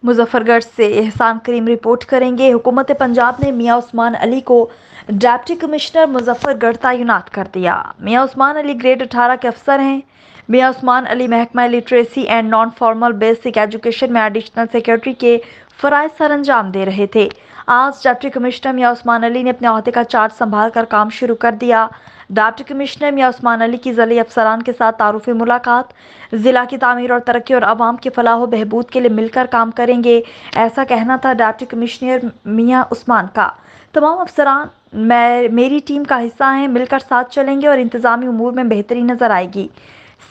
मुजफ्फर गढ़ से एहसान करीम रिपोर्ट करेंगे। हुकूमत पंजाब ने मियां उस्मान अली को डिप्टी कमिश्नर मुजफ्फरगढ़ तैनात कर दिया। मियां उस्मान अली ग्रेड 18 के अफसर हैं। मियां उस्मान अली महकमा literacy and non formal basic education में एडिशनल सेक्रेटरी के फराइज सर अंजाम दे रहे थे। आज डिप्टी कमिश्नर मियां उस्मान अली ने अपने अहदे का चार्ज संभाल कर काम शुरू कर दिया। डिप्टी कमिश्नर मियां उस्मान अली की ज़िले अफसरान के साथ तारुफी मुलाकात। ज़िला की तामीर और तरक्की और आवाम की फलाह व बहबूद के लिए मिलकर काम करेंगे, ऐसा कहना था डिप्टी कमिश्नर मियां उस्मान का। तमाम अफसरान मेरी टीम का हिस्सा हैं, मिलकर साथ चलेंगे और इंतज़ामी उमूर में बेहतरी नज़र आएगी।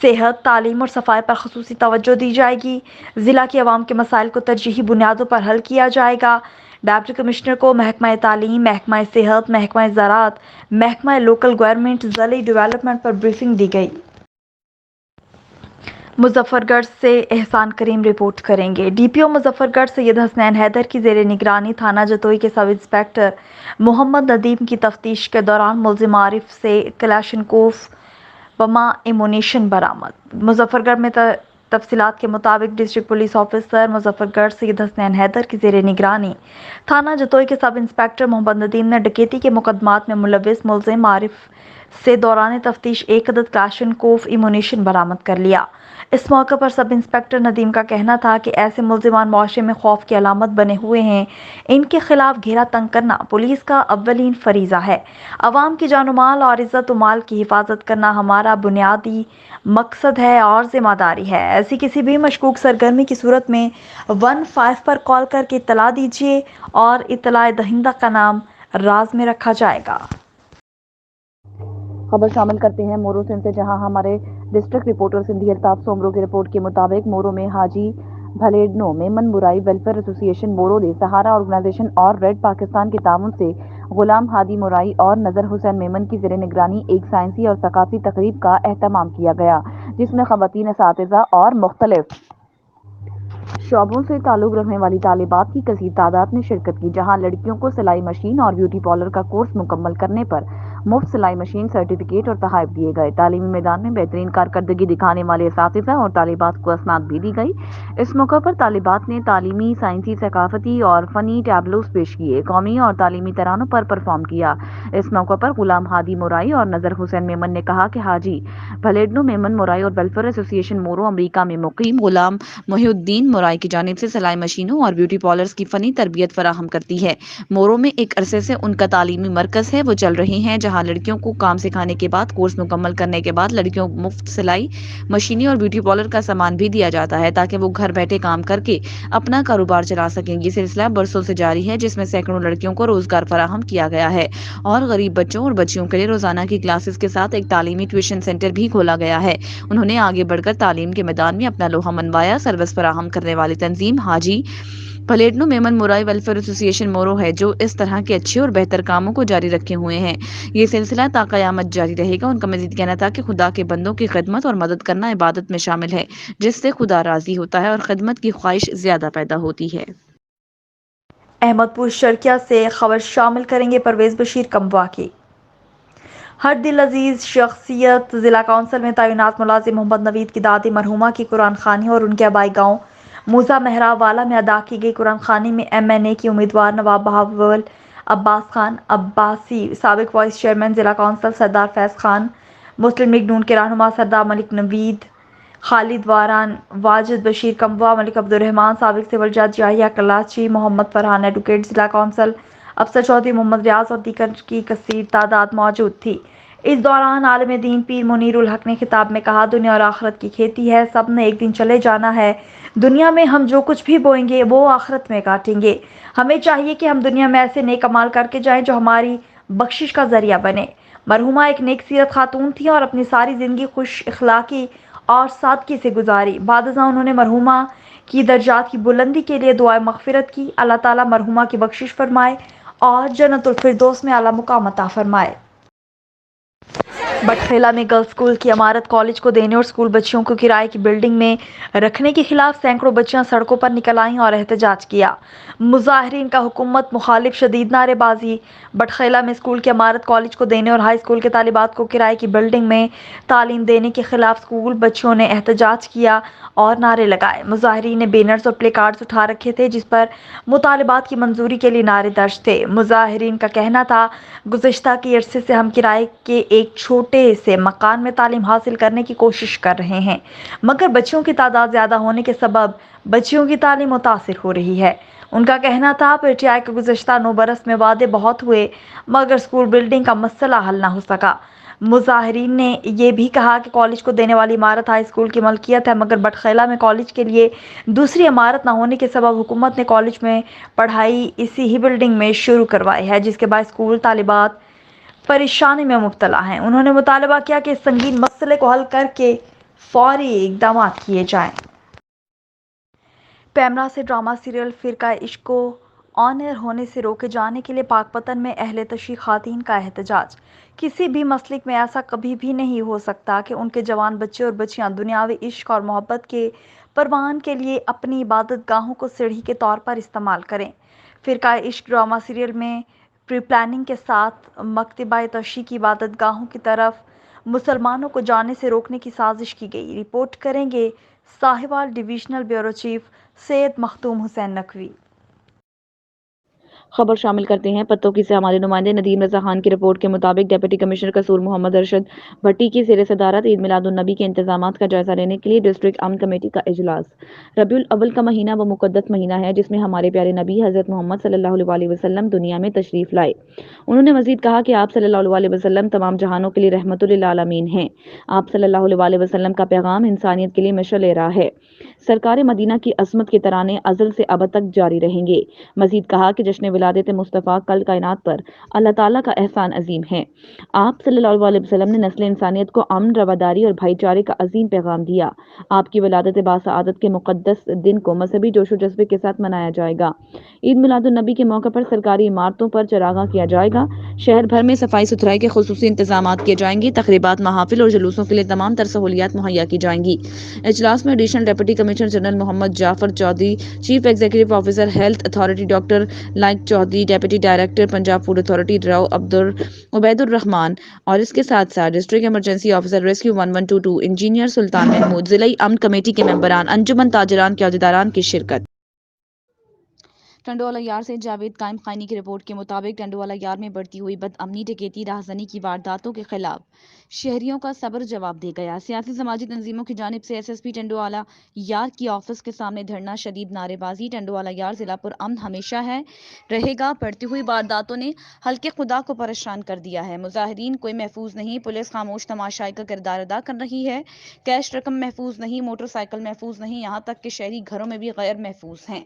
सेहत, तालीम और सफाई पर ख़ुसूसी तवज्जो दी जाएगी। ज़िला के अवाम के मसाइल को तरजीही बुनियादों पर हल किया जाएगा। डिप्टी कमिश्नर को महकमा तालीम, महकमा सेहत, महकमा ज़राअत, महकमा लोकल गवर्नमेंट, ज़िले डेवलपमेंट पर ब्रीफिंग दी गई। मुजफ्फरगढ़ से एहसान करीम रिपोर्ट करेंगे। डीपीओ मुजफ्फरगढ़ सैयद हसनैन हैदर की ज़ेरे निगरानी थाना जतोई के सब इंस्पेक्टर मोहम्मद नदीम की तफ्तीश के दौरान मुल्जिम आरिफ से कलाशनकोफ बमा एमुनेशन बरामद। मुजफ्फरगढ़ में तफसीलात के मुताबिक district police officer Muzaffargarh Syed Hasnain Haider की ज़ेरे निगरानी थाना जतोई के सब इंस्पेक्टर मोहम्मद नदीम ने डकैती के मुकदमात में मुलविस मुल्जिम आरिफ से दौरान तफ्तीश एक अदद कलाशनकोफ एमुनेशन बरामद कर लिया। इस मौके पर सब इंस्पेक्टर नदीम का कहना था कि ऐसे मुल्जिमान मुआशरे में खौफ की अलामत बने हुए हैं। इनके खिलाफ घेरा तंग करना पुलिस का अव्वलीन फरीज़ा है। अवाम की जान माल और इज्जत माल की हिफाजत करना हमारा बुनियादी मकसद है और जिम्मेदारी है। ऐसी किसी भी मशकूक सरगर्मी की सूरत में 15 पर कॉल करके इत्तला दीजिए और इत्तला दहिंदा का नाम राज में रखा जाएगा। खबर शामिल करते हैं मोरो से, जहां हमारे डिस्ट्रिक्ट रिपोर्टर सिंधी अल्ताफ सोमरो की रिपोर्ट के मुताबिक मोरो में हाजी भलेडनो मेमन मुराई वेलफेयर एसोसिएशन मोरो ने सहारा ऑर्गेनाइजेशन और रेड पाकिस्तान के ताउन से गुलाम हादी मुराई और नजर हुसैन मेमन की ज़ेरे निगरानी एक साइंसी और सकाफी तकरीब का एहतमाम किया गया, जिसमें खवातीन असातिज़ा और मुख्तलिफ शोबों से ताल्लुक रखने वाली तालिबात की कसीर तादाद ने शिरकत की, जहां लड़कियों को सिलाई मशीन और ब्यूटी पार्लर का कोर्स मुकम्मल करने पर मुफ्त सिलाई मशीन सर्टिफिकेट और तोहफे दिए गए। तालीमी मैदान में बेहतरीन कारकर्दगी दिखाने वाले असातिज़ा और तालिबात को असनाद भी दी गई। इस मौके पर तालिबात ने तालीमी, साइंसी, सकाफती और फ़नी टैबलोस पेश किए, कौमी और तालीमी तरानों पर परफॉर्म किया। इस मौके पर गुलाम हादी मुराई और नजर हुसैन मेमन ने कहा कि हाजी भलेडनो मेमन मुराई और वेलफेयर एसोसिएशन मोरो अमरीका में मुकीम गुलाम मोहिउद्दीन मुराई की जानिब से सिलाई मशीनों और ब्यूटी पार्लर्स की फ़नी तरबियत फराहम करती है। मोरो में एक अरसे से उनका तालीमी मरकज़ है, वो चल रहे हैं, जहाँ लड़कियों को काम सिखाने के बाद, कोर्स मुकम्मल करने के बाद लड़कियों को मुफ्त सिलाई मशीनी और ब्यूटी पार्लर का सामान भी दिया जाता है, ताकि वो घर बैठे काम करके अपना कारोबार चला सकें। ये सिलसिला बरसों से जारी है, जिसमें सैकड़ों लड़कियों को रोजगार फराहम किया गया है और गरीब बच्चों और बच्चियों के लिए रोजाना की क्लासेस के साथ एक तालीमी ट्यूशन सेंटर भी खोला गया है। उन्होंने आगे बढ़कर तालीम के मैदान में अपना लोहा मनवाया। सर्विस फराहम करने वाली तंजीम हाजी भलेडनो मेमन मुराई वेलफेयर एसोसिएशन मोरो है, जो इस तरह के अच्छे और बेहतर कामों को जारी रखे हुए हैं। ये सिलसिला ता क़यामत जारी रहेगा। उनका मजीद कहना था कि खुदा के बंदों की खिदमत और मदद करना इबादत में शामिल है, जिससे खुदा राजी होता है और खिदमत की ख्वाहिश ज्यादा पैदा होती है। अहमदपुर शर्किया से खबर शामिल करेंगे परवेज बशीर कम्बा की। हर दिल अजीज शख्सियत जिला काउंसिल में तैनात मुलाजिम मोहम्मद नवीद की दादी मरहुमा की कुरान खानी और उनके आबाई गांव मूसा मेहराब वाला में अदा की गई कुरान खानी में MNA की उम्मीदवार नवाब बहावल अब्बास खान अब्बासी, साबिक वाइस चेयरमैन जिला काउंसिल सरदार फैज़ खान, मुस्लिम लीग नून के रहनुमा सरदार मलिक नवीद, खालिद वारान, वाजिद बशीर कम्बा, मलिक अब्दुर्रहमान, साबिक सिविल जज याहिया कलाची, मोहम्मद फरहान एडवोकेट जिला काउंसिल, अफसर चौधरी मोहम्मद रियाज और दीगर की कसीर तादाद मौजूद थी। इस दौरान आलिम दीन पीर मुनीर उल हक ने खिताब में कहा, दुनिया और आखिरत की खेती है, सब ने एक दिन चले जाना है। दुनिया में हम जो कुछ भी बोएंगे वो आखिरत में काटेंगे। हमें चाहिए कि हम दुनिया में ऐसे नेक अमाल करके जाएं जो हमारी बख्शिश का जरिया बने। मरहुमा एक नेक सीरत खातून थी और अपनी सारी जिंदगी खुश इखलाकी और सादगी से गुजारी। बादशाह उन्होंने मरहुमा की दर्जात की बुलंदी के लिए दुआ मगफिरत की। अल्लाह ताला मरहुमा की बख्शिश फरमाए और जन्नतुल फिरदौस में आला मुकाम अता फरमाए। बटखेला में गर्ल्स स्कूल की इमारत कॉलेज को देने और स्कूल बच्चियों को किराए की बिल्डिंग में रखने के खिलाफ सैकड़ों बच्चियां सड़कों पर निकल आईं और एहतजाज किया। मुजाहिरीन का हुकूमत मुखालिफ शदीद नारेबाजी। बटखेला में स्कूल की इमारत कॉलेज को देने और हाई स्कूल के तालिबात को किराए की बिल्डिंग में तालीम देने के खिलाफ स्कूल बच्चियों ने एहतजाज किया और नारे लगाए। मुजाहिरीन ने बैनर्स और प्ले कार्ड्स उठा रखे थे जिस पर मुतालिबात की मंजूरी के लिए नारे दर्ज थे। मुजाहिरीन का कहना था, गुज़िश्ता के अरसे से हम किराए के एक छोटे से मकान में तालीम हासिल करने की कोशिश कर रहे हैं, मगर बच्चियों की तादाद ज़्यादा होने के सबब बच्चियों की तालीम मुतासिर हो रही है। उनका कहना था, पीटीआई के गुज़िश्ता 9 बरस में वादे बहुत हुए मगर स्कूल बिल्डिंग का मसला हल ना हो सका। मुजाहिरीन ने यह भी कहा कि कॉलेज को देने वाली इमारत हाई स्कूल की मलकियत है, मगर बटखेला में कॉलेज के लिए दूसरी इमारत न होने के सबब हुकूमत ने कॉलेज में पढ़ाई इसी ही बिल्डिंग में शुरू करवाई है, जिसके बाद स्कूल तालिबात परेशानी में मुब्तला हैं। उन्होंने मुतालबा किया कि इस संगीन मसले को हल करके फौरी इकदाम किए जाएं। पैमरा से ड्रामा सीरियल फिरका इश्क को ऑन एयर होने से रोके जाने के लिए पाकपतन में अहले तशी खातीन का एहतजाज। किसी भी मसलिक में ऐसा कभी भी नहीं हो सकता कि उनके जवान बच्चे और बच्चियां दुनियावी इश्क और मोहब्बत के परवान के लिए अपनी इबादत गाहों को सीढ़ी के तौर पर इस्तेमाल करें। फिरका इश्क ड्रामा सीरियल में प्री प्लानिंग के साथ मकतबा तशी की इबादत गाहों की तरफ मुसलमानों को जाने से रोकने की साजिश की गई। रिपोर्ट करेंगे Sahiwal divisional bureau chief Syed Makhdoom Hussain Naqvi. खबर शामिल करते हैं पत्तों की से हमारे नुमाइंदे नदीम रजा खान की रिपोर्ट के मुताबिक डिप्टी कमिश्नर कसूर मोहम्मद अरशद भट्टी की ज़ेर सदारत ईद मिलादुन नबी के इंतजामात का जायजा लेने के लिए डिस्ट्रिक्ट अमन कमेटी का इजलास। रबीउल अव्वल का महीना व मुकद्दस महीना है जिसमें हमारे प्यारे नबी हज़रत मोहम्मद सल्लल्लाहु अलैहि वसल्लम दुनिया में तशरीफ लाए। उन्होंने मजीद कहा कि आप सल्लल्लाहु अलैहि वसल्लम तमाम जहानों के लिए रहमतुल आलमीन हैं। आप सल्लल्लाहु अलैहि वसल्लम का पैगाम इंसानियत के लिए मशअल राह है। सरकार मदीना की असमत के तराने अज़ल से अब तक जारी रहेंगे। मजीद कहा कि जश्न विलादत मुस्तफ़ा कल कायनात पर अल्लाह ताला का एहसान अजीम है। आप सल्लल्लाहु अलैहि वसल्लम ने नस्ल इंसानियत को अमन, रवादारी और भाईचारे का अजीम पैगाम दिया। आपकी विलादत बासआदत के मुक़द्दस दिन को मजहबी जोशो जज्बे के साथ मनाया जाएगा। ईद मिलादुन नबी के मौके पर सरकारी इमारतों पर चरागाह किया जाएगा। शहर भर में सफाई सुथराई के खुसूसी इंतजाम किए जाएंगे। तकरीबात, महाफिल और जुलूसों के लिए तमाम तर सहूलियात मुहैया की जाएंगी। इजलास में additional deputy commissioner general Mohammad Jafar Chaudhry, chief executive officer health authority doctor Laeeq Chaudhry, deputy director Punjab food authority Rao Ubaidur Rehman और इसके साथ साथ district emergency officer rescue 1122 engineer Sultan Mahmood, जिला अमन कमेटी के मेंबरान, अंजुमन ताजरान के अहदेदारान की शिरकत। टंडोवाला यार से जावेद कायम खानी की रिपोर्ट के मुताबिक टंडोवाला यार में बढ़ती हुई बदअमनी, डकैती, राहजनी की वारदातों के खिलाफ शहरियों का सब्र जवाब दे गया। सियासी समाजी तंजीमों की जानिब से एसएसपी टंडोवाला यार की ऑफिस के सामने धरना, शदीद नारेबाजी। टंडोवाला यार जिला पर अमन हमेशा है रहेगा। बढ़ती हुई वारदातों ने हल्के खुदा को परेशान कर दिया है। मुजाहिरीन कोई महफूज नहीं, पुलिस खामोश तमाशाई का किरदार अदा कर रही है। कैश रकम महफूज नहीं, मोटरसाइकिल महफूज नहीं, यहाँ तक कि शहरी घरों में भी गैर महफूज हैं।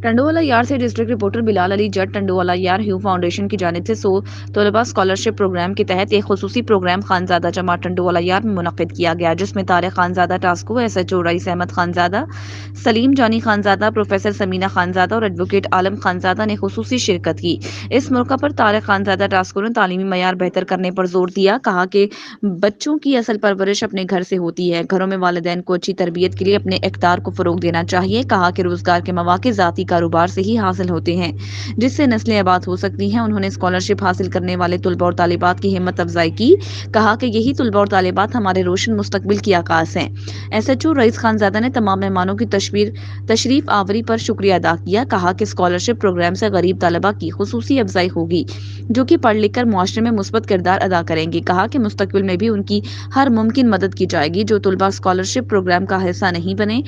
टंडोवाला यार से डिस्ट्रिक्ट रिपोर्टर बिलाल अली जट। टंडोवाला यार ह्यू फाउंडेशन की जानिब से 100 तलबा स्कॉलरशिप प्रोग्राम के तहत एक खुसूसी प्रोग्राम खानजादा जमात टंडोवाला यार में मुनक्किद किया गया, जिसमें Tariq Khanzada टास्को, SHO rice Ahmad Khanzada, Salim Jani Khanzada, professor Samina Khanzada और एडवोकेट आलम खानजादा ने खुसूसी शिरकत की। इस मौका पर तारिक खानजादा टास्को ने तालीमी मयार बेहतर करने पर जोर दिया। कहा कि बच्चों की असल परवरिश अपने घर से होती है। घरों में वालिदैन को अच्छी तरबियत के लिए अपने इक़्तिदार को फरोग देना चाहिए। कहा कि रोजगार के मौके ज़ाती कारोबार से ही हासिल होते हैं, जिससे नस्लें आबाद हो सकती हैं। उन्होंने स्कॉलरशिप हासिल करने वाले तुलबा और तालिबात की हिम्मत अफजाई की। कहा कि यही तुलबा और तालिबात हमारे रोशन मुस्तकबिल की आकाश हैं। SHO रईस खानजादा ने तमाम मेहमानों की तशरीफ आवरी पर शुक्रिया अदा किया। कहा कि स्कॉलरशिप प्रोग्राम से गरीब तालिबा की खुसूसी अफजाई होगी, जो कि पढ़ लिख कर मुआशरे में मुस्बत किरदार अदा करेंगे। कहा कि मुस्तकबिल में भी उनकी हर मुमकिन मदद की जाएगी। जो तुलबा स्कॉलरशिप प्रोग्राम का हिस्सा नहीं बने,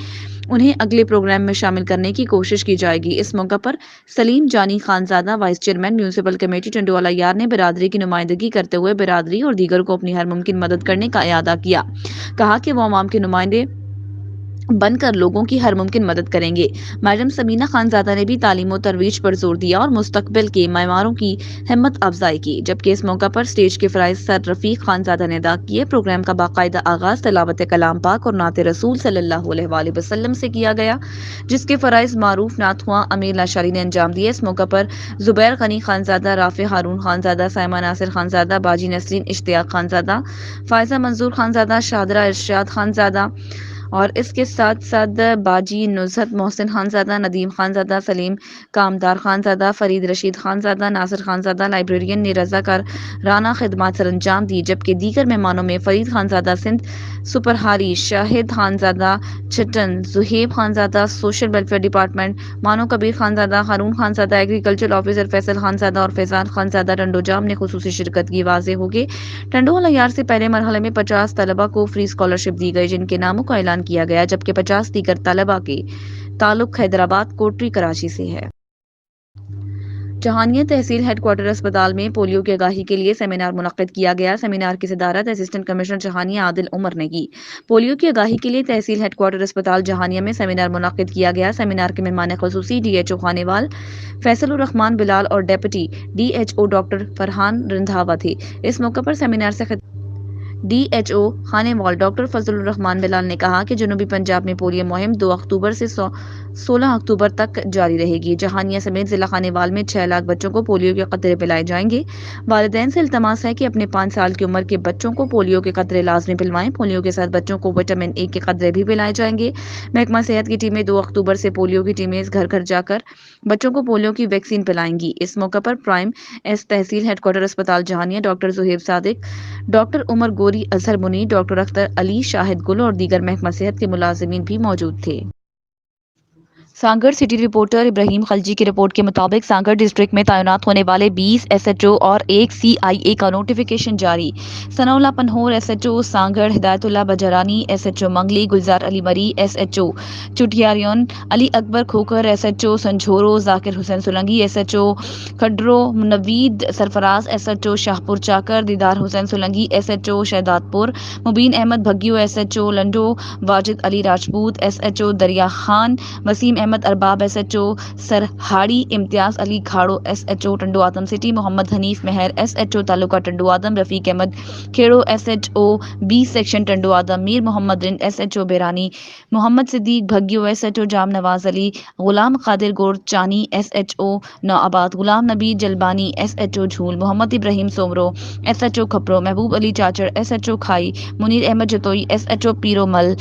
उन्हें अगले प्रोग्राम में शामिल करने की कोशिश की जाएगी। इस मौके पर Saleem Jani Khanzada, vice chairman municipal committee Tandowala यार ने बिरादरी की नुमाइंदगी करते हुए बिरादरी और दीगर को अपनी हर मुमकिन मदद करने का इरादा किया। कहा कि वो अवाम के नुमाइंदे بن کر لوگوں کی ہر ممکن مدد کریں گے۔ میڈم سمینہ خانزادہ نے بھی تعلیم و ترویج پر زور دیا اور مستقبل کے معماروں کی ہمت افزائی کی، جبکہ اس موقع پر اسٹیج کے فرائض سر رفیق خانزادہ نے ادا کیے۔ پروگرام کا باقاعدہ آغاز تلاوت کلام پاک اور نعت رسول صلی اللہ علیہ وآلہ وسلم سے کیا گیا، جس کے فرائض معروف نعت خواں امیر لاشاری نے انجام دیے۔ اس موقع پر زبیر غنی خانزادہ، رافع ہارون خانزادہ، سائمہ ناصر خانزادہ، باجی نسرین اشتیاق خانزادہ، فائزہ منظور خانزادہ، شادرہ ارشاد خانزادہ اور اس کے ساتھ ساتھ باجی نزہت محسن خانزادہ، ندیم خانزادہ، سلیم کامدار خانزادہ، فرید رشید خانزادہ، ناصر خانزادہ لائبریرین نے رضاکارانہ خدمات سر انجام دی، جبکہ دیگر مہمانوں میں فرید خانزادہ سندھ سپرہاری، Shahid Khanzada Chhattan, Zohaib Khanzada social welfare department, Mano Kabir Khanzada, Haroon Khanzada agriculture officer, Faisal Khanzada اور فیضان خانزادہ ٹنڈو جام نے خصوصی شرکت کی۔ واضح ہو کہ ٹنڈو العیار سے پہلے مرحلے میں 50 طلبہ کو فری اسکالرشپ دی گئی، جن کے ناموں کا اعلان کیا گیا، جبکہ 50 دیگر طلبہ کے تعلق حیدرآباد، کوٹری، کراچی سے ہے۔ جہانیہ تحصیل ہیڈ کوارٹر اسپتال میں پولیو کی آگاہی کے لیے سیمینار منعقد کیا گیا۔ سیمینار کی صدارت اسسٹنٹ کمشنر جہانیہ عادل عمر نے کی۔ پولیو کی آگاہی کے لیے تحصیل ہیڈ کوارٹر اسپتال جہانیہ میں سیمینار منعقد کیا گیا۔ سیمینار کے مہمان خصوصی D H O Khanewal Faisal ur-Rehman Bilal اور deputy D H O doctor Farhan Randhawa تھے۔ اس موقع پر سیمینار سے D H O Khanewal doctor Fazal ur-Rehman بلال نے کہا کہ جنوبی پنجاب میں پولیو مہم 2 اکتوبر سے 16 اکتوبر تک جاری رہے گی۔ جہانیہ سمیت ضلع خانیوال میں 6 لاکھ بچوں کو پولیو کے قطرے پلائے جائیں گے۔ والدین سے التماس ہے کہ اپنے 5 سال کی عمر کے بچوں کو پولیو کے قطرے لازمی پلوائیں۔ پولیو کے ساتھ بچوں کو وٹامن اے کے قطرے بھی پلائے جائیں گے۔ محکمہ صحت کی ٹیمیں 2 اکتوبر سے پولیو کی ٹیمیں گھر گھر جا کر بچوں کو پولیو کی ویکسین پلائیں گی۔ اس موقع پر پرائم ایس تحصیل ہیڈ کوارٹر اسپتال جہانیہ ڈاکٹر زہیب صادق، ڈاکٹر عمر گوری، اظہر منی، ڈاکٹر اختر علی، شاہد گل اور دیگر محکمہ صحت کے ملازمین بھی موجود تھے۔ سانگڑ سٹی رپورٹر ابراہیم خلجی کی رپورٹ کے مطابق سانگڑ ڈسٹرکٹ میں تعینات ہونے والے 20 ایس ایچ او اور 1 سی آئی اے کا نوٹیفیکیشن جاری۔ ثناء اللہ Panhwar S H O Sanghar, Hidayat Ullah Bijarani S H O Mangli, Gulzar Ali Marri S H O Chhatiaryun, Ali Akbar Khokhar S H O Sanjhoro, Zakir Hussain Solangi S H O Khadro, Naveed Sarfraz S H O Shahpur Chakar, Didar Hussain Solangi S H O Shahdadpur, Mubeen Ahmed بھگیو S H O Lundo, Wajid Ali Rajput S H O Darya Khan, Waseem Ahmed Arbab S H O Sarhari, Imtiaz علی کھاڑو S H O Tando Adam city, Muhammad Hanif Mehar S H O taluka Tando Adam, Rafiq Ahmed Khero S H O B section Tando Adam, Mir Muhammad Rind S H O Berani, Muhammad Siddique بھگیو S H O Jam Nawaz Ali, Ghulam Qadir Gorchani S H او نوآباد، غلام نبی Jalbani S H O Jhol, Muhammad Ibrahim Soomro S H O Khipro, Mehboob Ali Chachar S H O Khai, Munir Ahmed Jatoi S H O Piru Mal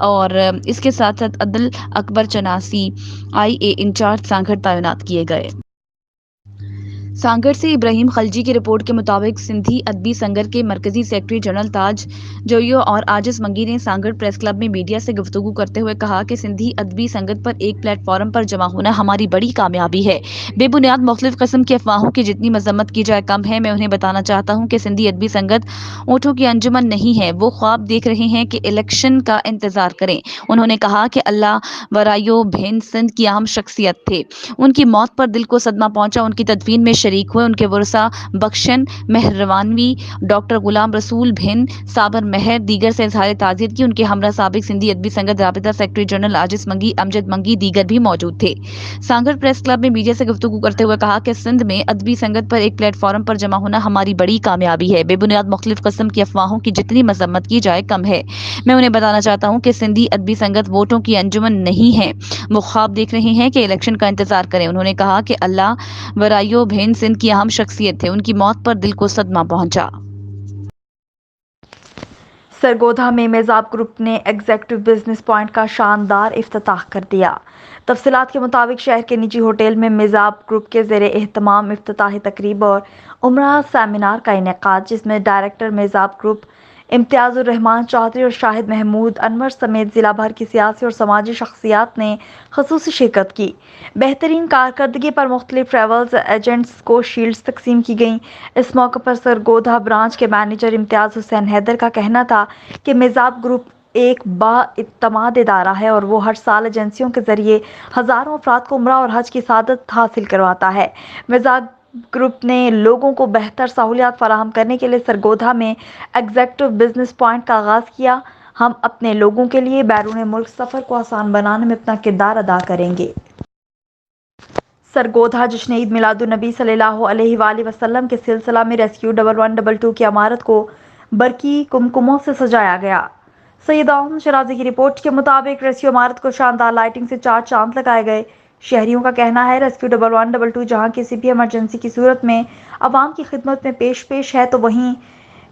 اور اس کے ساتھ ساتھ عدل اکبر چناسی آئی اے incharge Sanghar تعینات کیے گئے۔ سانگڑ سے ابراہیم خلجی کی رپورٹ کے مطابق سندھی ادبی سنگر کے مرکزی سیکرٹری جنرل تاج جوئیو اور عاجز منگی نے سانگڑ پریس کلب میں میڈیا سے گفتگو کرتے ہوئے کہا کہ سندھی ادبی سنگت پر ایک پلیٹ فارم پر جمع ہونا ہماری بڑی کامیابی ہے۔ بے بنیاد مختلف قسم کی افواہوں کی جتنی مذمت کی جائے کم ہے۔ میں انہیں بتانا چاہتا ہوں کہ سندھی ادبی سنگت اونٹوں کی انجمن نہیں ہے، وہ خواب دیکھ رہے ہیں کہ الیکشن کا انتظار کریں۔ انہوں نے کہا کہ اللہ ورائیو بھین سندھ کی اہم شخصیت تھے، ان کی موت پر دل کو صدمہ پہنچا، ان کی تدفین میں شریک ہوئے، ان کے ورثا بخشن مہروانوی، ڈاکٹر غلام رسول بھین، صابر مہر دیگر سے اظہار تعزیت کی۔ ان کے ہمراہ سابق سندھی ادبی سنگت رابطہ سیکرٹری جنرل عاجز منگی، امجد منگی دیگر بھی موجود تھے۔ سانگڑ پریس کلب میں میڈیا سے گفتگو کرتے ہوئے کہا کہ سندھ میں ادبی سنگت پر ایک پلیٹ فارم پر جمع ہونا ہماری بڑی کامیابی ہے۔ بے بنیاد مختلف قسم کی افواہوں کی جتنی مذمت کی جائے کم ہے۔ میں انہیں بتانا چاہتا ہوں کہ سندھی ادبی سنگت ووٹوں کی انجمن نہیں ہے، وہ خواب دیکھ رہے ہیں کہ الیکشن کا انتظار کریں۔ انہوں نے کہا کہ اللہ ورائیو بھین سندھ کی اہم شخصیت تھے، ان کی موت پر دل کو صدمہ پہنچا۔ سرگودھا میں میزاب گروپ نے ایگزیکٹو بزنس پوائنٹ کا شاندار افتتاح کر دیا۔ تفصیلات کے مطابق شہر کے نجی ہوٹل میں میزاب گروپ کے زیر اہتمام افتتاحی تقریب اور عمرہ سیمینار کا انعقاد، جس میں ڈائریکٹر میزاب گروپ امتیاز الرحمان چودھری اور شاہد محمود انور سمیت ضلع بھر کی سیاسی اور سماجی شخصیات نے خصوصی شرکت کی۔ بہترین کارکردگی پر مختلف ٹریولز ایجنٹس کو شیلڈز تقسیم کی گئیں۔ اس موقع پر سرگودھا برانچ کے مینیجر امتیاز حسین حیدر کا کہنا تھا کہ میزاب گروپ ایک بااعتماد ادارہ ہے اور وہ ہر سال ایجنسیوں کے ذریعے ہزاروں افراد کو عمرہ اور حج کی سعادت حاصل کرواتا ہے۔ میزاب گروپ نے لوگوں کو بہتر سہولیات فراہم کرنے کے لیے سرگودھا میں ایگزیکٹو بزنس پوائنٹ کا آغاز کیا۔ ہم اپنے لوگوں کے لیے بیرون ملک سفر کو آسان بنانے میں اپنا کردار ادا کریں گے۔ سرگودھا جشن عید میلاد النبی صلی اللہ علیہ وآلہ وسلم کے سلسلہ میں ریسکیو 1122 کی عمارت کو برقی کمکموں سے سجایا گیا۔ سید احمد شرازی کی رپورٹ کے مطابق ریسکیو عمارت کو شاندار لائٹنگ سے 4 چاند لگائے گئے۔ شہریوں کا کہنا ہے ریسکیو 1122 جہاں کسی بھی ایمرجنسی کی صورت میں عوام کی خدمت میں پیش ہے، تو وہیں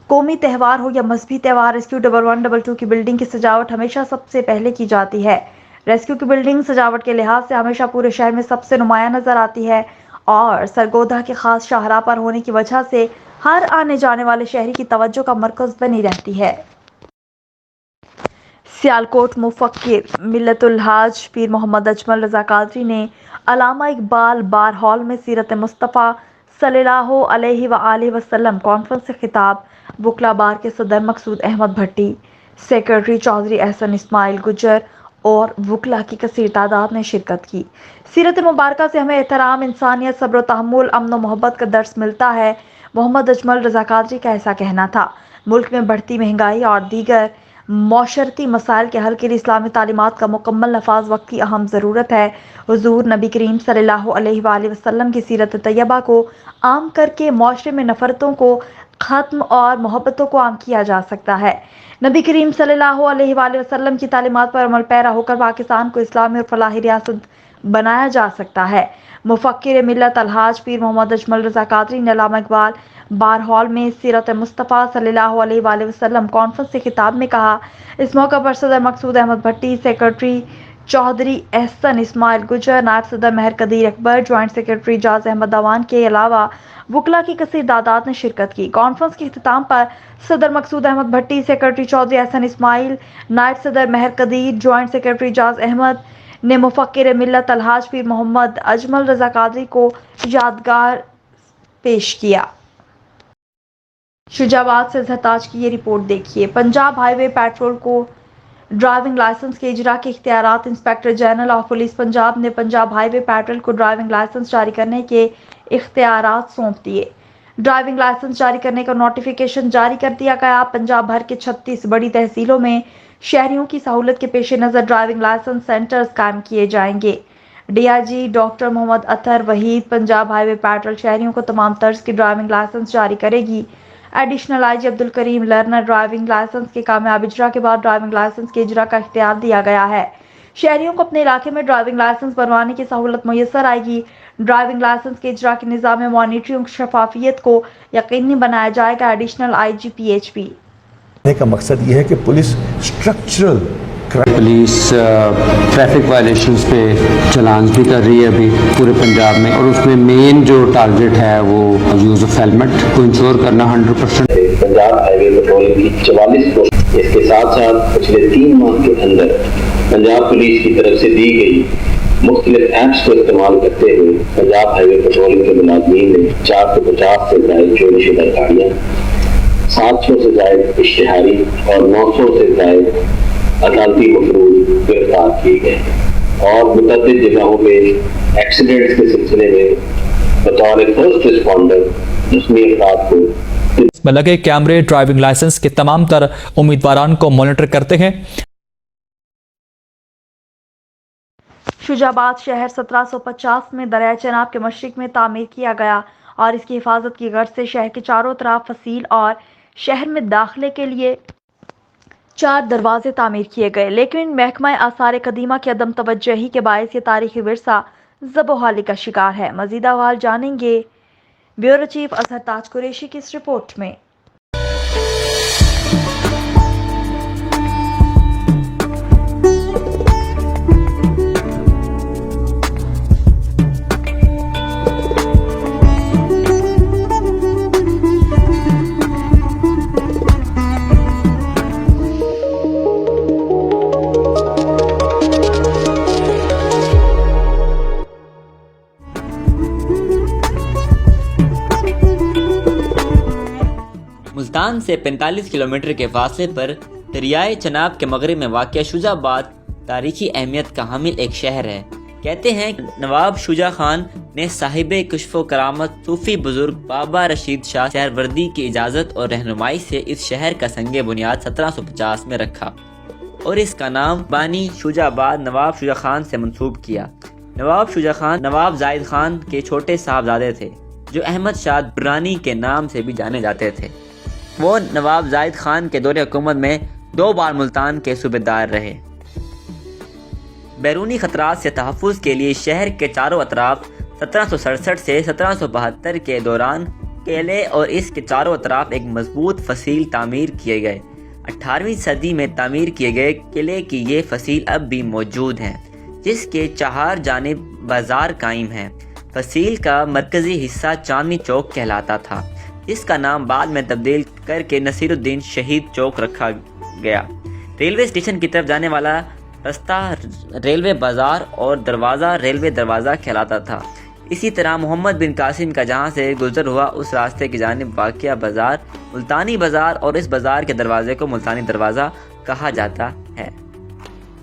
قومی تہوار ہو یا مذہبی تہوار، ریسکیو 1122 کی بلڈنگ کی سجاوٹ ہمیشہ سب سے پہلے کی جاتی ہے۔ ریسکیو کی بلڈنگ سجاوٹ کے لحاظ سے ہمیشہ پورے شہر میں سب سے نمایاں نظر آتی ہے اور سرگودھا کے خاص شاہراہ پر ہونے کی وجہ سے ہر آنے جانے والے شہری کی توجہ کا مرکز بنی رہتی ہے۔ سیالکوٹ مفکر ملت الحاج پیر محمد اجمل رضا قادری نے علامہ اقبال بار ہال میں سیرت مصطفیٰ صلی اللہ علیہ وآلہ وسلم کانفرنس سے خطاب۔ وکلا بار کے صدر مقصود احمد بھٹی، سیکرٹری چودھری احسن اسماعیل گجر اور وکلا کی کثیر تعداد نے شرکت کی۔ سیرت مبارکہ سے ہمیں احترام، انسانیت، صبر و تحمل، امن و محبت کا درس ملتا ہے۔ محمد اجمل رضا قادری کا ایسا کہنا تھا۔ ملک میں بڑھتی مہنگائی اور دیگر معاشرتی مسائل کے حل کے لیے اسلامی تعلیمات کا مکمل نفاذ وقت کی اہم ضرورت ہے۔ حضور نبی کریم صلی اللہ علیہ وآلہ وسلم کی سیرت طیبہ کو عام کر کے معاشرے میں نفرتوں کو ختم اور محبتوں کو عام کیا جا سکتا ہے۔ نبی کریم صلی اللہ علیہ وآلہ وسلم کی تعلیمات پر عمل پیرا ہو کر پاکستان کو اسلامی اور فلاحی ریاست بنایا جا سکتا ہے۔ مفکر ملت الحاج پیر محمد اجمل رضا قادری نے علامہ اقبال بار ہال میں سیرت مصطفیٰ صلی اللہ علیہ وآلہ وسلم کانفرنس سے خطاب میں کہا۔ اس موقع پر صدر مقصود احمد بھٹی، سیکرٹری چودھری احسن اسماعیل گجر، نائب صدر مہر قدیر اکبر، جوائنٹ سیکرٹری اعجاز احمد اعوان کے علاوہ وکلا کی کثیر تعداد نے شرکت کی۔ کانفرنس کے اختتام پر صدر مقصود احمد بھٹی، سیکرٹری چودھری احسن اسماعیل، نائب صدر مہر قدیر، جوائنٹ سیکرٹری اعجاز احمد نے مفکر ملت الحاج پیر محمد اجمل رضا قادری کو یادگار پیش کیا۔ شجاع آباد سے زہتاج کی یہ رپورٹ دیکھیے۔ پنجاب ہائی وے پیٹرول کو ڈرائیونگ لائسنس کے اجرا کے اختیارات۔ Inspector general of police Punjab نے پنجاب ہائی وے پیٹرول کو ڈرائیونگ لائسنس جاری کرنے کے اختیارات سونپ دیے۔ ڈرائیونگ لائسنس جاری کرنے کا نوٹیفیکیشن جاری کر دیا گیا۔ پنجاب بھر کے 36 بڑی تحصیلوں میں شہریوں کی سہولت کے پیش نظر ڈرائیونگ لائسنس سینٹرز قائم کیے جائیں گے۔ D I G doctor Muhammad Athar Waheed Punjab highway patrol شہریوں کو تمام طرز کی ڈرائیونگ لائسنس جاری کرے گی۔ Additional I G Abdul Karim learner driving licence کے کامیاب اجرا کے بعد ڈرائیونگ لائسنس کے اجرا کا اختیار دیا گیا ہے۔ شہریوں کو اپنے علاقے میں ڈرائیونگ لائسنس بنوانے کی سہولت میسر آئے گی۔ ڈرائیونگ لائسنس کے اجرا کے نظام میں مانیٹرنگ شفافیت کو یقینی بنایا جائے گا۔ Additional I G P H P کا مقصد یہ ہے کہ police structural police traffic violations پہ چلانز بھی کر رہی ہے ابھی پورے پنجاب میں، اور اس میں مین جو ٹارگیٹ ہے وہ یوز آف ہیلمٹ کو انشور کرنا 100%۔ پنجاب ہائی وے پیٹرولنگ کی 44 پوسٹ، اس کے ساتھ ساتھ پچھلے 3 ماہ کے اندر پنجاب پولیس کی طرف سے دی گئی مختلف ایپس کو استعمال کرتے ہوئے پنجاب ہائی وے پیٹرولنگ کے ملازمین نے 450 سے زائد چوری شدہ گاڑیاں، 700 سے زائد اشتہاری اور 900 سے زائد عدالتی مفروض گرفتار کیے گئے اور متعدد جگہوں پہ ایکسیڈنٹس کے سلسلے میں بطور فرسٹ رسپونڈر زخمی افراد کو میں لگے کیمرے ڈرائیونگ لائسنس کے تمام تر امیدواران کو مانیٹر کرتے ہیں۔ شجاع آباد شہر 1750 میں دریائے چناب کے مشرق میں تعمیر کیا گیا اور اس کی حفاظت کی غرض سے شہر کے چاروں طرف فصیل اور شہر میں داخلے کے لیے 4 دروازے تعمیر کیے گئے، لیکن محکمہ آثار قدیمہ کی عدم توجہی کے باعث یہ تاریخی ورثہ زب و حالی کا شکار ہے۔ مزید احوال جانیں گے بیورو چیف اظہر تاج قریشی کی اس رپورٹ میں۔ ملتان سے 45 کلومیٹر کے فاصلے پر دریائے چناب کے مغرب میں واقع شجاع آباد تاریخی اہمیت کا حامل ایک شہر ہے۔ کہتے ہیں کہ نواب شجاع خان نے صاحب کشف و کرامت صوفی بزرگ بابا رشید شاہ سہروردی کی اجازت اور رہنمائی سے اس شہر کا سنگ بنیاد 1750 میں رکھا۔ اور اس کا نام بانی شجاع آباد نواب شجاع خان سے منسوب کیا۔ نواب شجاع خان نواب زائد خان کے چھوٹے صاحبزادے تھے جو احمد شاہ درانی کے نام سے بھی جانے جاتے تھے۔ وہ نواب زائد خان کے دور حکومت میں 2 بار ملتان کے صوبیدار رہے۔ بیرونی خطرات سے تحفظ کے لیے شہر کے چاروں اطراف 1767 سے 1772 کے دوران قلعے اور اس کے چاروں اطراف ایک مضبوط فصیل تعمیر کیے گئے۔ 18ویں صدی میں تعمیر کیے گئے قلعے کی یہ فصیل اب بھی موجود ہے، جس کے 4 جانب بازار قائم ہیں۔ فصیل کا مرکزی حصہ چاندنی چوک کہلاتا تھا، جس کا نام بعد میں تبدیل کر کے نصیر الدین شہید چوک رکھا گیا۔ ریلوے اسٹیشن کی طرف جانے والا رستہ ریلوے بازار اور دروازہ ریلوے دروازہ کہلاتا تھا۔ اسی طرح محمد بن قاسم کا جہاں سے گزر ہوا اس راستے کی جانب واقع بازار ملتانی بازار اور اس بازار کے دروازے کو ملتانی دروازہ کہا جاتا ہے۔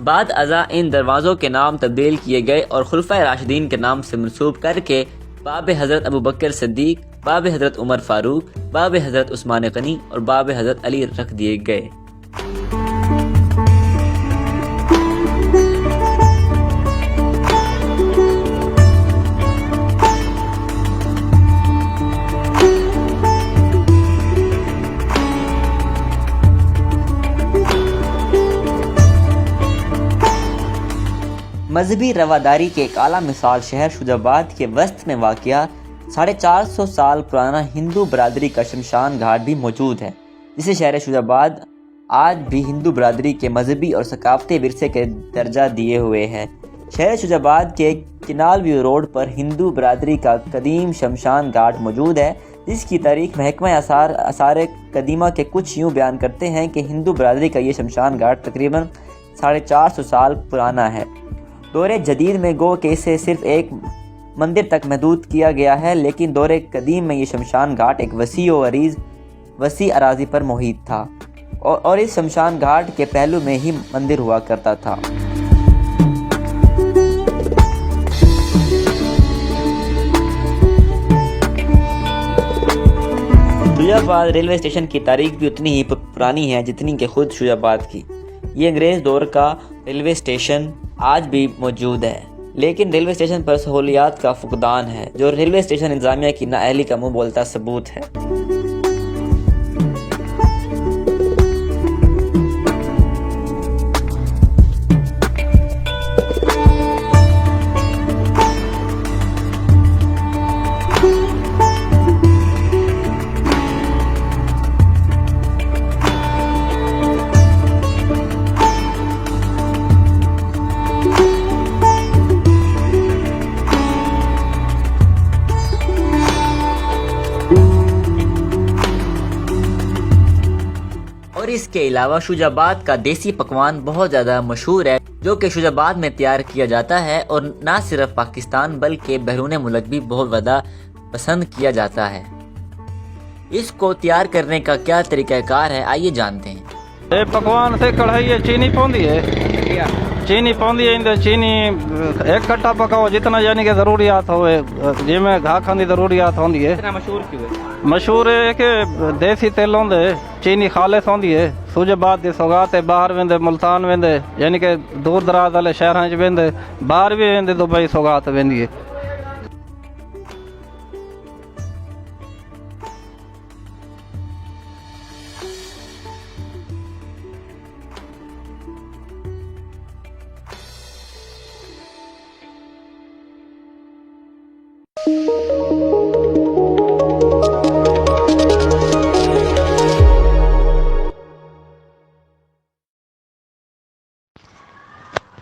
بعد ازاں ان دروازوں کے نام تبدیل کیے گئے اور خلفائے راشدین کے نام سے منسوب کر کے باب حضرت ابوبکر صدیق، باب حضرت عمر فاروق، باب حضرت عثمان غنی اور باب حضرت علی رکھ دیے گئے۔ مذہبی رواداری کے ایک اعلیٰ مثال شہر شجاع آباد کے وسط میں واقع 450 سال پرانا ہندو برادری کا شمشان گھاٹ بھی موجود ہے، جسے شہر شجاع آباد آج بھی ہندو برادری کے مذہبی اور ثقافتی ورثے کے درجہ دیے ہوئے ہے۔ شہر شجاع آباد کے کنال ویو روڈ پر ہندو برادری کا قدیم شمشان گھاٹ موجود ہے، جس کی تاریخ محکمہ آثار قدیمہ کے کچھ یوں بیان کرتے ہیں کہ ہندو برادری کا یہ شمشان گھاٹ تقریباً 450 سال پرانا ہے۔ دور جدید میں گو کہ اسے صرف ایک مندر تک محدود کیا گیا ہے، لیکن دور قدیم میں یہ شمشان گھاٹ ایک وسیع اراضی پر محیط تھا اور اس شمشان گھاٹ کے پہلو میں ہی مندر ہوا کرتا تھا۔ شجاع آباد ریلوے اسٹیشن کی تاریخ بھی اتنی ہی پرانی ہے جتنی کہ خود شجاع آباد کی۔ یہ انگریز دور کا ریلوے اسٹیشن آج بھی موجود ہے، لیکن ریلوے اسٹیشن پر سہولیات کا فقدان ہے، جو ریلوے اسٹیشن انتظامیہ کی نااہلی کا منہ بولتا ثبوت ہے۔ اور اس کے علاوہ شجاع آباد کا دیسی پکوان بہت زیادہ مشہور ہے، جو کہ شجاع آباد میں تیار کیا جاتا ہے اور نہ صرف پاکستان بلکہ بیرون ملک بھی بہت زیادہ پسند کیا جاتا ہے۔ اس کو تیار کرنے کا کیا طریقہ کار ہے، آئیے جانتے ہیں۔ یہ پکوان سے کڑھائی ہے، چینی پوندی ہے، چینی پوندی ہے، اندر چینی ایک کٹا پکاؤ جتنا یعنی کہ ضروریات ہوئے، جی میں گھا کھاندی ضروریات ہوندی ہے۔ مشہور کیوں ہے؟ مشہور ہے کہ دیسی تیل ہوندے، چینی خالص ہوندی ہے، شجاع آباد دی سوگات ہے، باہر ویندے ملتان ویندے، یعنی کہ دور دراز والے شہراں وچ ویندے، باہر بھی ویندے دبئی سوگات ویندی ہے۔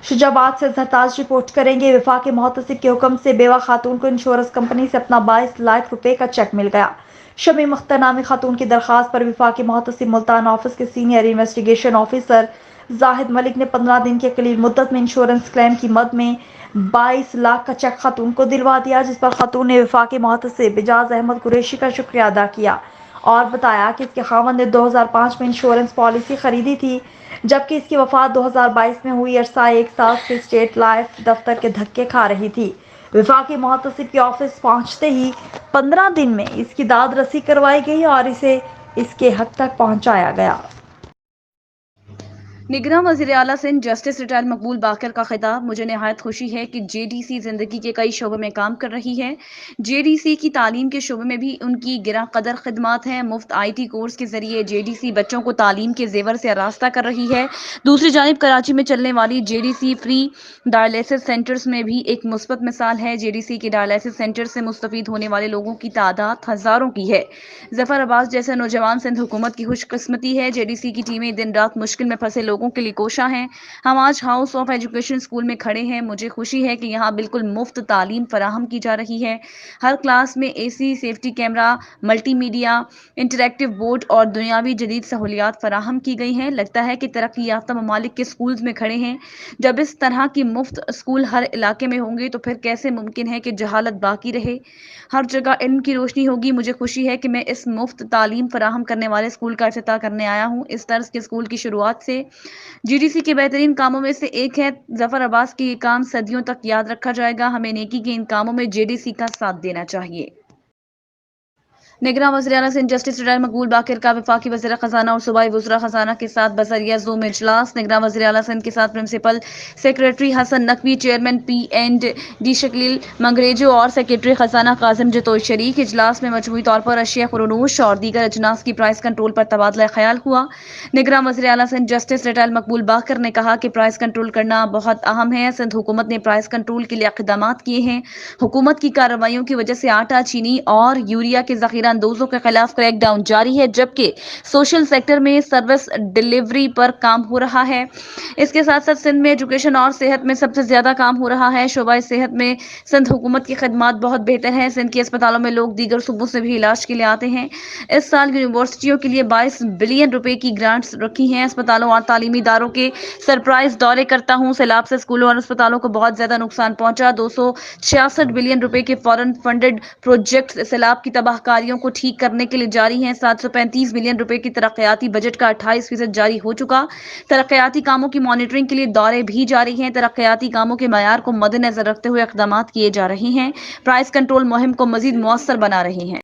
شجاع آباد سے زرتاج رپورٹ کریں گے۔ وفاقی محتسب کے حکم سے بیوہ خاتون کو انشورنس کمپنی سے اپنا 22 لاکھ روپے کا چیک مل گیا۔ شمی مختار نامی خاتون کی درخواست پر وفاقی محتسب ملتان آفس کے سینئر انویسٹیگیشن آفیسر زاہد ملک نے 15 دن کے قلیل مدت میں انشورنس کلیم کی مد میں 22 لاکھ کا چیک خاتون کو دلوا دیا، جس پر خاتون نے وفاقی محتسب اعجاز احمد قریشی کا شکریہ ادا کیا اور بتایا کہ اس کے خاوند نے 2005 میں انشورنس پالیسی خریدی تھی، جبکہ اس کی وفات 2022 میں ہوئی۔ عرصہ 1 سال سے اسٹیٹ لائف دفتر کے دھکے کھا رہی تھی۔ وفاقی محتسب کے آفس پہنچتے ہی 15 دن میں اس کی داد رسی کروائی گئی اور اسے اس کے حق تک پہنچایا گیا۔ निगरां वज़ीर आला सिंध जस्टिस रिटायर्ड मकबूल बाकर का खिताब। मुझे नहायत खुशी है कि JDC जिंदगी के कई शोबों में काम कर रही है। JDC की तालीम के शोबे में भी उनकी गिरा कदर खिदमात हैं। मुफ्त IT कोर्स के जरिए JDC बच्चों को तालीम के जेवर से आरास्ता कर रही है। दूसरी जानिब कराची में चलने वाली JDC फ्री डायलिसिस सेंटर्स में भी एक मुस्बत मिसाल है। JDC के डायलिसिस सेंटर से मुस्तफीद होने वाले लोगों की तादाद हजारों की है। जफर अब्बास जैसे नौजवान सिंध हुकूमत की खुशकिस्मती है। JDC की टीमें दिन रात मुश्किल में फंसे लोगों के लिए कोशा हैं। हम आज हाउस ऑफ एजुकेशन स्कूल में खड़े हैं। मुझे खुशी है कि यहाँ बिल्कुल मुफ्त तालीम फराहम की जा रही है। हर क्लास में AC, safety camera, multimedia, interactive board और दुनियावी जदीद सहूलियात फराहम की गई हैं। लगता है कि तरक्की याफ्ता ममालिक के स्कूल्स में खड़े हैं। जब इस तरह की मुफ्त स्कूल हर इलाके में होंगे तो फिर कैसे मुमकिन है कि जहालत बाकी रहे। हर जगह इल्म की रोशनी होगी। मुझे खुशी है कि मैं इस मुफ्त तालीम फराहम करने वाले स्कूल का इफ्तिताह करने आया हूँ। इस तर्ज के स्कूल की शुरुआत से JDC के बेहतरीन कामों में से एक है। जफर अब्बास की ये काम सदियों तक याद रखा जाएगा। हमें नेकी के इन कामों में JDC का साथ देना चाहिए। निगरां वज़ीर आला सिंध जस्टिस रिटायर्ड मकबूल बाकर का वफाकी वज़ीर ख़ज़ाना और सूबाई वज़रा ख़ज़ाना के साथ बसरिया ज़ूम इजलास। निगरां वज़ीर आला सिंध के साथ principal secretary Hasan Naqvi, chairman P&D Shakeel Mangrejo और सेक्रेटरी ख़ज़ाना कासिम जतोई शरीक। इजलास में मजमूई तौर पर अशिया फ़ुरूनोश और दीगर अजनास की प्राइस कंट्रोल पर तबादला ख्याल हुआ। निगरां वज़ीर आला सिंध जस्टिस रिटायर्ड मकबूल बाकर ने कहा कि प्राइस कंट्रोल करना बहुत अहम है। सिंध हुकूमत ने प्राइस कंट्रोल के लिए इक़दामात किए हैं। हुकूमत की कार्रवाइयों की वजह से आटा, चीनी और यूरिया के ज़ख़ीरा अंदोजों के खिलाफ क्रैकडाउन जारी है, जबकि सोशल सेक्टर में सर्विस डिलीवरी पर काम हो रहा है। इसके साथ साथ सिंध में एजुकेशन और सेहत में सबसे ज्यादा काम हो रहा है। शोबा सेहत में सिंध हुकूमत की खिदमात बहुत बेहतर है। सिंध के अस्पतालों में लोग दीगर सूबों से भी इलाज के लिए आते हैं। इस साल यूनिवर्सिटियों के लिए 22 बिलियन रुपए की ग्रांट्स रखी हैं। अस्पतालों और तालीमी इदारों के सरप्राइज दौरे करता हूँ। सैलाब से स्कूलों और अस्पतालों को बहुत ज्यादा नुकसान पहुंचा। 266 बिलियन रुपए के फॉरेन फंडेड प्रोजेक्ट सैलाब की तबाहकारियों को ठीक करने के लिए जारी हैं। 735 बिलियन रुपए की तरक्याती बजट का 28% जारी हो चुका। तरक्याती कामों की मॉनिटरिंग के लिए दौरे भी जारी हैं। तरक्याती कामों के मयार को मद्देनजर रखते हुए इक़दामात किए जा रहे हैं। प्राइस कंट्रोल मुहिम को मजीद मौसर बना रहे हैं।